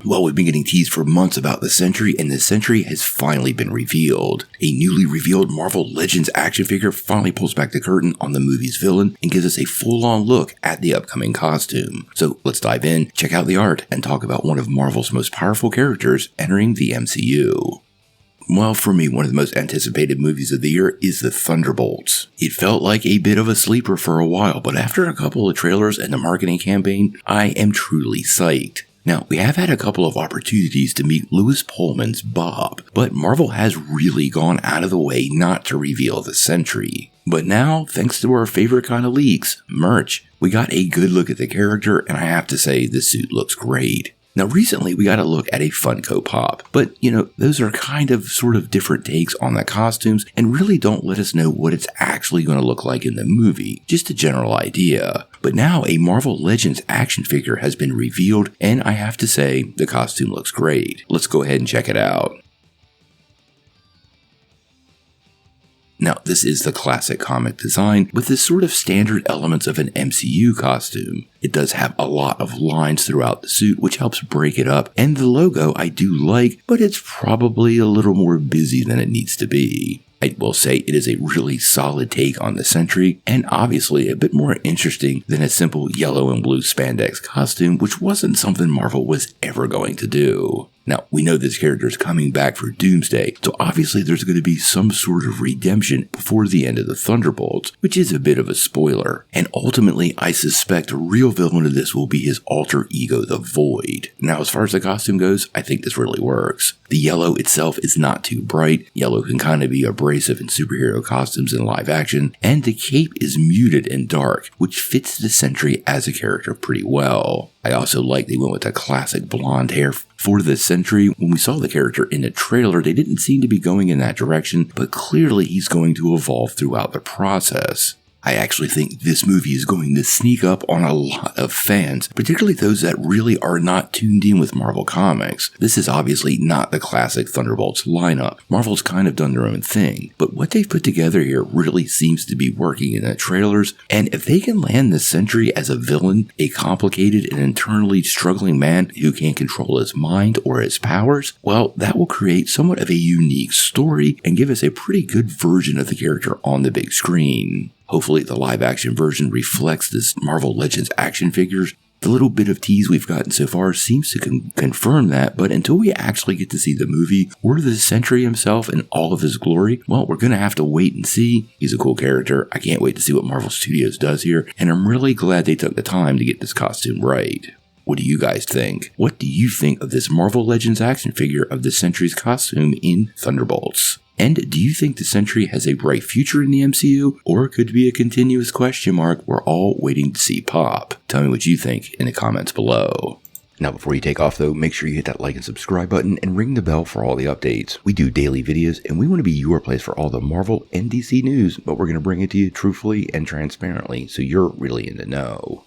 Well, we've been getting teased for months about the Sentry, and the Sentry has finally been revealed. A newly revealed Marvel Legends action figure finally pulls back the curtain on the movie's villain and gives us a full-on look at the upcoming costume. So let's dive in, check out the art, and talk about one of Marvel's most powerful characters entering the MCU. Well, for me, one of the most anticipated movies of the year is the Thunderbolts. It felt like a bit of a sleeper for a while, but after a couple of trailers and the marketing campaign, I am truly psyched. Now, we have had a couple of opportunities to meet Lewis Pullman's Bob, but Marvel has really gone out of the way not to reveal the Sentry. But now, thanks to our favorite kind of leaks, merch, we got a good look at the character, and I have to say, the suit looks great. Now, recently we got a look at a Funko Pop, but those are kind of sort of different takes on the costumes and really don't let us know what it's actually going to look like in the movie, just a general idea. But now a Marvel Legends action figure has been revealed, and I have to say, the costume looks great. Let's go ahead and check it out. Now, this is the classic comic design with the sort of standard elements of an MCU costume. It does have a lot of lines throughout the suit, which helps break it up, and the logo I do like, but it's probably a little more busy than it needs to be. I will say it is a really solid take on the Sentry, and obviously a bit more interesting than a simple yellow and blue spandex costume, which wasn't something Marvel was ever going to do. Now, we know this character is coming back for Doomsday, so obviously there's going to be some sort of redemption before the end of the Thunderbolts, which is a bit of a spoiler. And ultimately, I suspect the real villain of this will be his alter ego, the Void. Now, as far as the costume goes, I think this really works. The yellow itself is not too bright. Yellow can kind of be abrasive in superhero costumes in live action, and the cape is muted and dark, which fits the Sentry as a character pretty well. I also like they went with the classic blonde hair for the Sentry. When we saw the character in the trailer, they didn't seem to be going in that direction, but clearly he's going to evolve throughout the process. I actually think this movie is going to sneak up on a lot of fans, particularly those that really are not tuned in with Marvel Comics. This is obviously not the classic Thunderbolts lineup. Marvel's kind of done their own thing, but what they've put together here really seems to be working in the trailers, and if they can land the Sentry as a villain, a complicated and internally struggling man who can't control his mind or his powers, well, that will create somewhat of a unique story and give us a pretty good version of the character on the big screen. Hopefully the live-action version reflects this Marvel Legends action figures. The little bit of tease we've gotten so far seems to confirm that, but until we actually get to see the movie or the Sentry himself in all of his glory, well, we're going to have to wait and see. He's a cool character. I can't wait to see what Marvel Studios does here, and I'm really glad they took the time to get this costume right. What do you guys think? What do you think of this Marvel Legends action figure of the Sentry's costume in Thunderbolts? And do you think the Sentry has a bright future in the MCU, or could it be a continuous question mark we're all waiting to see pop? Tell me what you think in the comments below. Now, before you take off though, make sure you hit that like and subscribe button and ring the bell for all the updates. We do daily videos and we want to be your place for all the Marvel and DC news, but we're going to bring it to you truthfully and transparently, so you're really in the know.